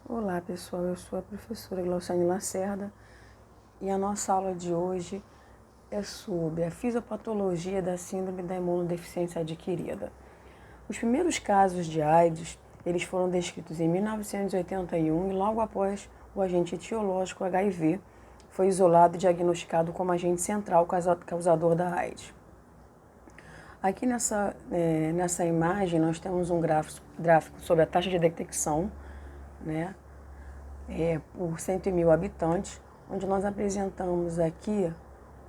Olá pessoal, eu sou a professora Glauciane Lacerda e a nossa aula de hoje é sobre a fisiopatologia da síndrome da imunodeficiência adquirida. Os primeiros casos de AIDS, eles foram descritos em 1981 e logo após o agente etiológico HIV foi isolado e diagnosticado como agente central causador da AIDS. Aqui nessa imagem nós temos um gráfico sobre a taxa de detecção, né? Por 100 mil habitantes, onde nós apresentamos aqui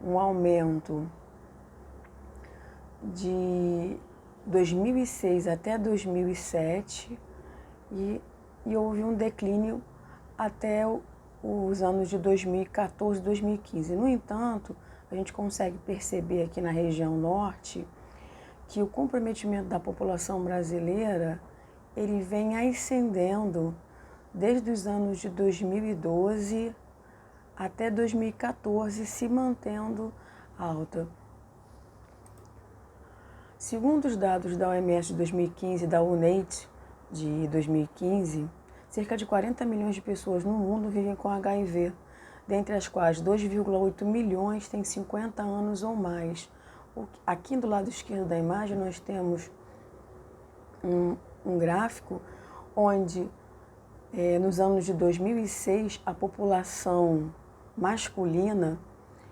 um aumento de 2006 até 2007 e houve um declínio até os anos de 2014 e 2015. No entanto, a gente consegue perceber aqui na região norte que o comprometimento da população brasileira ele vem ascendendo desde os anos de 2012 até 2014, se mantendo alta. Segundo os dados da OMS de 2015 e da UNAIDS de 2015, cerca de 40 milhões de pessoas no mundo vivem com HIV, dentre as quais 2,8 milhões têm 50 anos ou mais. Aqui do lado esquerdo da imagem nós temos um gráfico onde nos anos de 2006, a população masculina,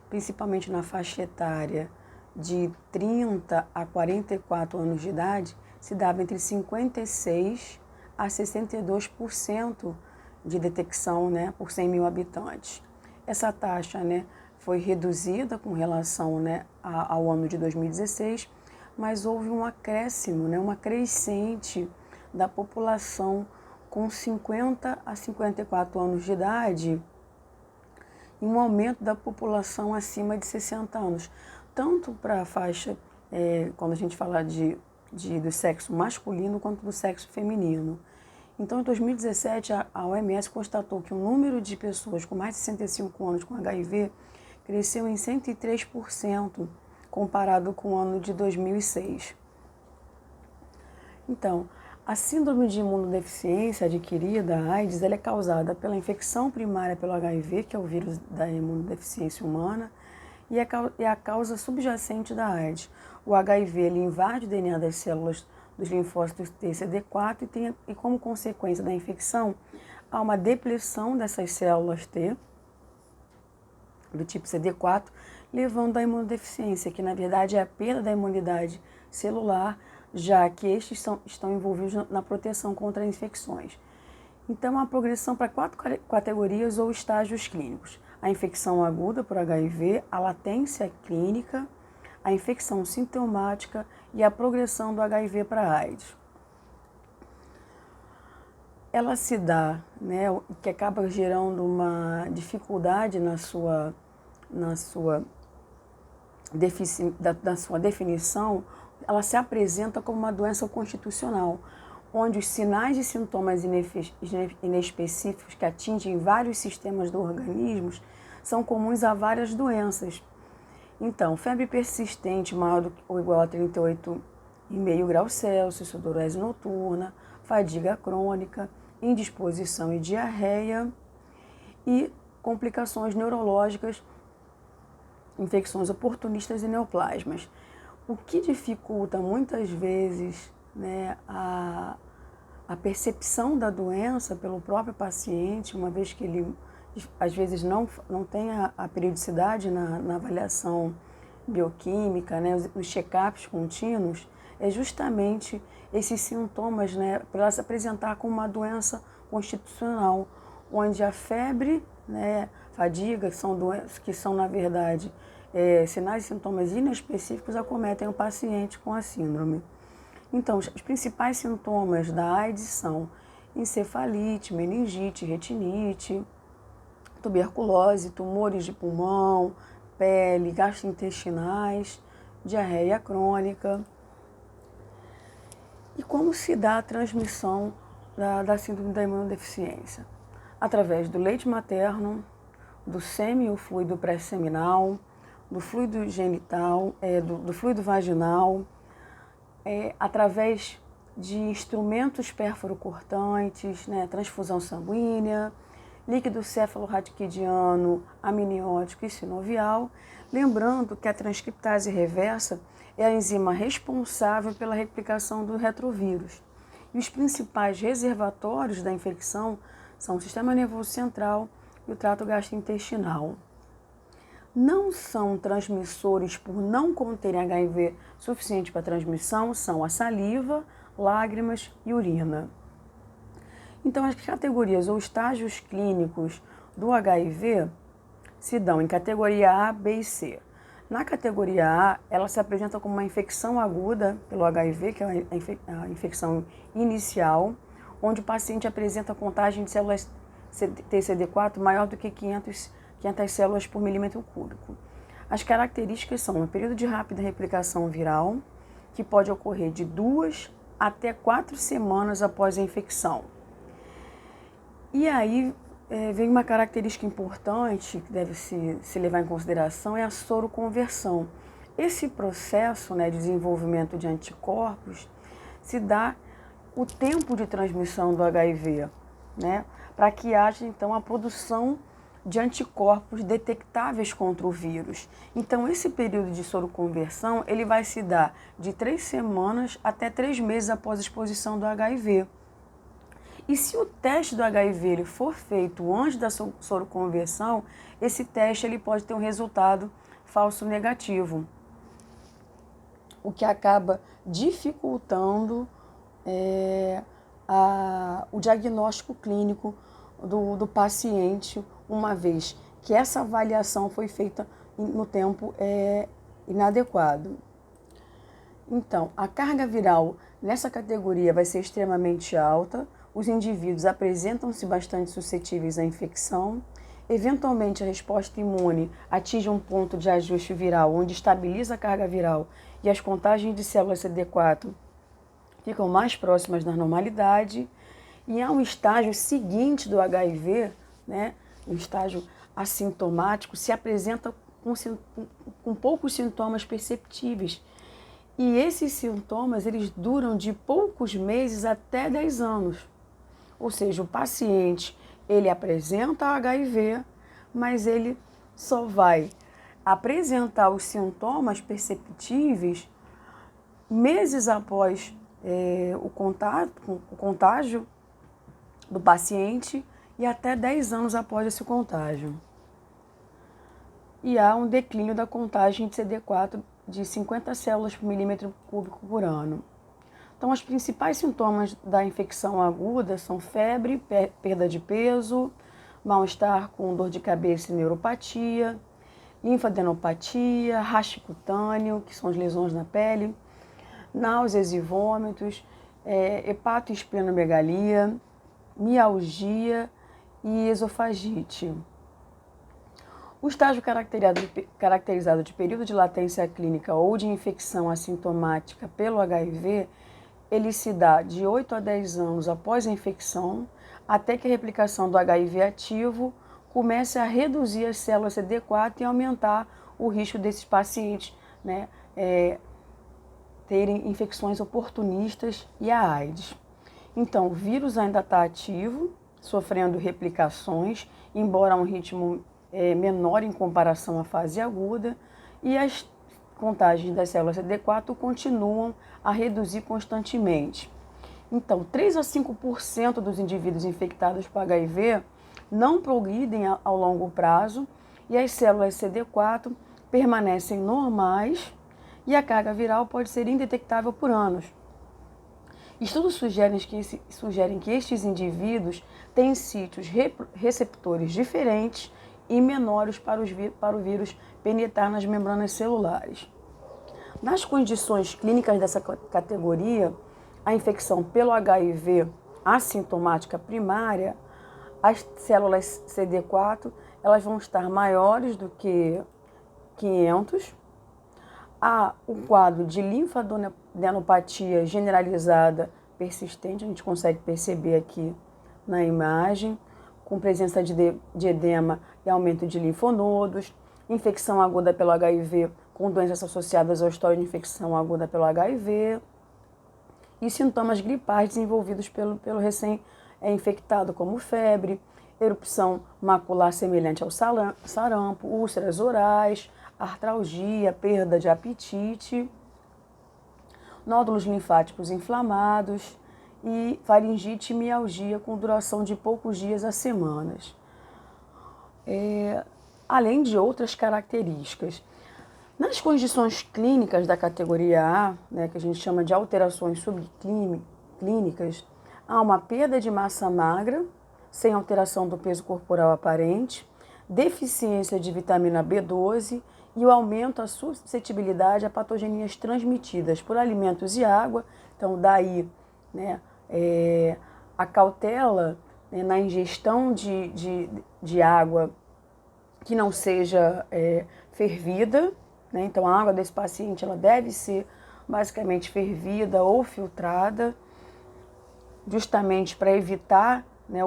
principalmente na faixa etária de 30 a 44 anos de idade, se dava entre 56% a 62% de detecção, né, por 100 mil habitantes. Essa taxa, né, foi reduzida com relação, né, ao ano de 2016, mas houve um acréscimo, né, uma crescente da população com 50 a 54 anos de idade e um aumento da população acima de 60 anos, tanto para a faixa, quando a gente fala do sexo masculino, quanto do sexo feminino. Então, em 2017, a OMS constatou que o número de pessoas com mais de 65 anos com HIV cresceu em 103% comparado com o ano de 2006. Então, a síndrome de imunodeficiência adquirida, a AIDS, ela é causada pela infecção primária pelo HIV, que é o vírus da imunodeficiência humana, e é a causa subjacente da AIDS. O HIV ele invade o DNA das células dos linfócitos T e CD4 e como consequência da infecção, há uma depressão dessas células T, do tipo CD4, levando à imunodeficiência, que na verdade é a perda da imunidade celular, já que estes estão envolvidos na proteção contra infecções. Então, a progressão para 4 categorias ou estágios clínicos: a infecção aguda por HIV, a latência clínica, a infecção sintomática e a progressão do HIV para AIDS. Ela se dá, né, que acaba gerando uma dificuldade na sua definição. Ela se apresenta como uma doença constitucional, onde os sinais e sintomas inespecíficos que atingem vários sistemas do organismo são comuns a várias doenças. Então, febre persistente maior do que ou igual a 38,5 graus Celsius, sudorese noturna, fadiga crônica, indisposição e diarreia e complicações neurológicas, infecções oportunistas e neoplasmas. O que dificulta muitas vezes, né, a percepção da doença pelo próprio paciente, uma vez que ele às vezes não tem a periodicidade na avaliação bioquímica, né, os check-ups contínuos, é justamente esses sintomas, né, para ela se apresentar como uma doença constitucional, onde a febre, né, fadiga, que são na verdade sinais e sintomas inespecíficos, acometem o paciente com a síndrome. Então, os principais sintomas da AIDS são encefalite, meningite, retinite, tuberculose, tumores de pulmão, pele, gastrointestinais, diarreia crônica. E como se dá a transmissão da síndrome da imunodeficiência? Através do leite materno, do sêmen ou fluido pré-seminal, do fluido genital, do fluido vaginal, através de instrumentos pérfuro-cortantes, né, transfusão sanguínea, líquido cefalorraquidiano, amniótico e sinovial, lembrando que a transcriptase reversa é a enzima responsável pela replicação do retrovírus. E os principais reservatórios da infecção são o sistema nervoso central e o trato gastrointestinal. Não são transmissores por não conterem HIV suficiente para transmissão, são a saliva, lágrimas e urina. Então, as categorias ou estágios clínicos do HIV se dão em categoria A, B e C. Na categoria A, ela se apresenta como uma infecção aguda pelo HIV, que é a infecção inicial, onde o paciente apresenta contagem de células TCD4 maior do que 500 células por milímetro cúbico. As características são um período de rápida replicação viral, que pode ocorrer de 2 até 4 semanas após a infecção. E aí vem uma característica importante que deve se levar em consideração, é a soroconversão. Esse processo, né, de desenvolvimento de anticorpos se dá o tempo de transmissão do HIV, né, para que haja então a produção de anticorpos detectáveis contra o vírus. Então, esse período de soroconversão, ele vai se dar de 3 semanas até 3 meses após a exposição do HIV. E se o teste do HIV ele for feito antes da soroconversão, esse teste ele pode ter um resultado falso negativo, o que acaba dificultando o diagnóstico clínico do paciente, uma vez que essa avaliação foi feita no tempo inadequado. Então, a carga viral nessa categoria vai ser extremamente alta, os indivíduos apresentam-se bastante suscetíveis à infecção, eventualmente a resposta imune atinge um ponto de ajuste viral, onde estabiliza a carga viral e as contagens de células CD4 ficam mais próximas da normalidade, e há um estágio seguinte do HIV, né, um estágio assintomático, se apresenta com poucos sintomas perceptíveis. E esses sintomas, eles duram de poucos meses até 10 anos. Ou seja, o paciente, ele apresenta HIV, mas ele só vai apresentar os sintomas perceptíveis meses após o contágio do paciente e até 10 anos após esse contágio. E há um declínio da contagem de CD4 de 50 células por milímetro cúbico por ano. Então, os principais sintomas da infecção aguda são febre, perda de peso, mal-estar com dor de cabeça e neuropatia, linfadenopatia, rash cutâneo, que são as lesões na pele, náuseas e vômitos, hepato- e esplenomegalia, mialgia e esofagite. O estágio caracterizado de período de latência clínica ou de infecção assintomática pelo HIV, ele se dá de 8 a 10 anos após a infecção, até que a replicação do HIV ativo comece a reduzir as células CD4 e aumentar o risco desses pacientes, né, terem infecções oportunistas e a AIDS. Então, o vírus ainda está ativo, sofrendo replicações, embora a um ritmo menor em comparação à fase aguda, e as contagens das células CD4 continuam a reduzir constantemente. Então, 3 a 5% dos indivíduos infectados por HIV não progridem ao longo prazo e as células CD4 permanecem normais e a carga viral pode ser indetectável por anos. Estudos sugerem que estes indivíduos têm sítios receptores diferentes e menores para o vírus penetrar nas membranas celulares. Nas condições clínicas dessa categoria, a infecção pelo HIV assintomática primária, as células CD4 elas vão estar maiores do que 500. Há um quadro de linfadenopatia generalizada persistente, a gente consegue perceber aqui na imagem, com presença de edema e aumento de linfonodos, infecção aguda pelo HIV com doenças associadas ao histórico de infecção aguda pelo HIV e sintomas gripais desenvolvidos pelo recém-infectado, como febre, erupção macular semelhante ao sarampo, úlceras orais, artralgia, perda de apetite, nódulos linfáticos inflamados e faringite e mialgia com duração de poucos dias a semanas. Além de outras características. Nas condições clínicas da categoria A, né, que a gente chama de alterações subclínicas, há uma perda de massa magra, sem alteração do peso corporal aparente, deficiência de vitamina B12 e o aumento da suscetibilidade a patogenias transmitidas por alimentos e água. Então, daí, né, a cautela, né, na ingestão de água que não seja fervida, né? Então, a água desse paciente ela deve ser basicamente fervida ou filtrada, justamente para evitar, né,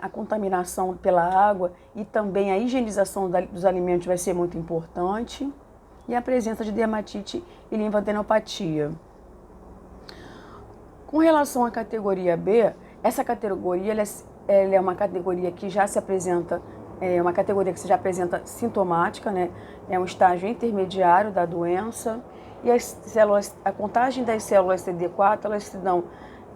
a contaminação pela água, e também a higienização dos alimentos vai ser muito importante, e a presença de dermatite e linfadenopatia. Com relação à categoria B, essa categoria ela é uma categoria que já se apresenta, uma categoria que se já apresenta sintomática, né? É um estágio intermediário da doença, e a contagem das células CD4 elas se dão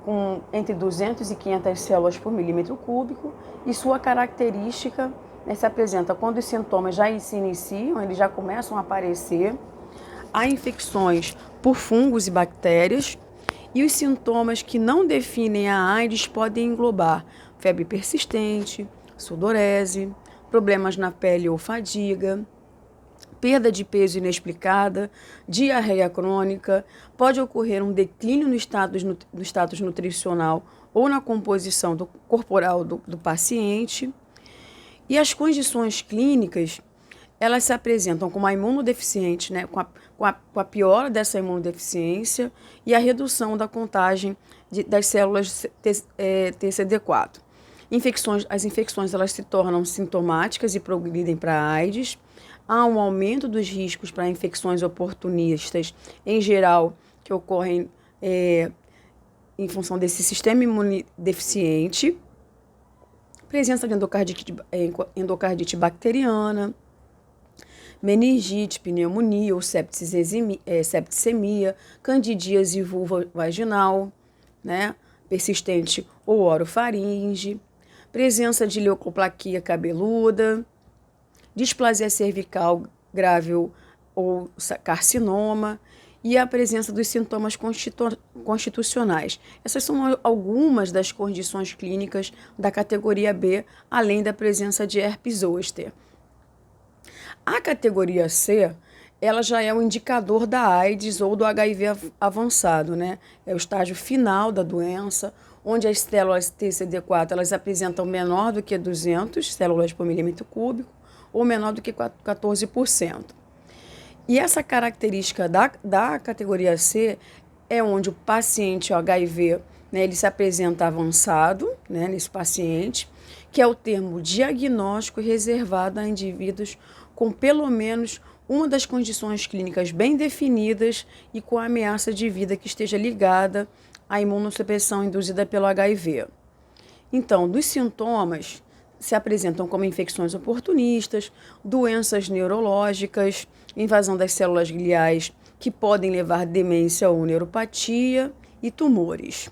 com entre 200 e 500 células por milímetro cúbico, e sua característica, né, se apresenta quando os sintomas já se iniciam, eles já começam a aparecer. Há infecções por fungos e bactérias, e os sintomas que não definem a AIDS podem englobar febre persistente, sudorese, problemas na pele ou fadiga, perda de peso inexplicada, diarreia crônica, pode ocorrer um declínio no status nutricional ou na composição corporal do paciente. E as condições clínicas, elas se apresentam com uma imunodeficiente, né, com a piora dessa imunodeficiência e a redução da contagem das células TCD4. As infecções elas se tornam sintomáticas e progridem para a AIDS. Há um aumento dos riscos para infecções oportunistas, em geral, que ocorrem em função desse sistema imunodeficiente. Presença de endocardite bacteriana, meningite, pneumonia ou septicemia, candidíase vulvovaginal, né, persistente ou orofaringe, presença de leucoplaquia cabeluda, displasia cervical grave ou carcinoma, e a presença dos sintomas constitucionais. Essas são algumas das condições clínicas da categoria B, além da presença de herpes zoster. A categoria C, ela já é um indicador da AIDS ou do HIV avançado, né? É o estágio final da doença, onde as células TCD4 elas apresentam menor do que 200 células por milímetro cúbico, ou menor do que 14%. E essa característica da categoria C é onde o paciente HIV, né, ele se apresenta avançado, né, nesse paciente, que é o termo diagnóstico reservado a indivíduos com pelo menos uma das condições clínicas bem definidas e com a ameaça de vida que esteja ligada à imunossupressão induzida pelo HIV. Então, dos sintomas se apresentam como infecções oportunistas, doenças neurológicas, invasão das células gliais que podem levar a demência ou neuropatia e tumores.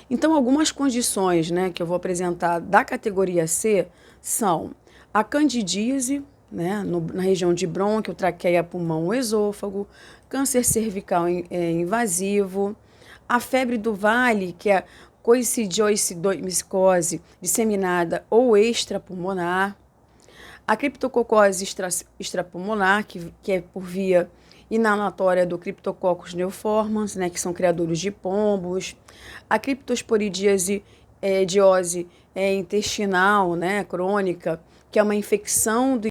Então, algumas condições, né, que eu vou apresentar da categoria C são a candidíase, né, na região de brônquio, traqueia, pulmão ou esôfago, câncer cervical invasivo, a febre do Vale, que é coicidioidomicose disseminada ou extrapulmonar, a criptococose extrapulmonar, que é por via inalatória do Cryptococcus neoformans, né, que são criadores de pombos, a criptosporidíase diose intestinal, né, crônica, que é uma infecção do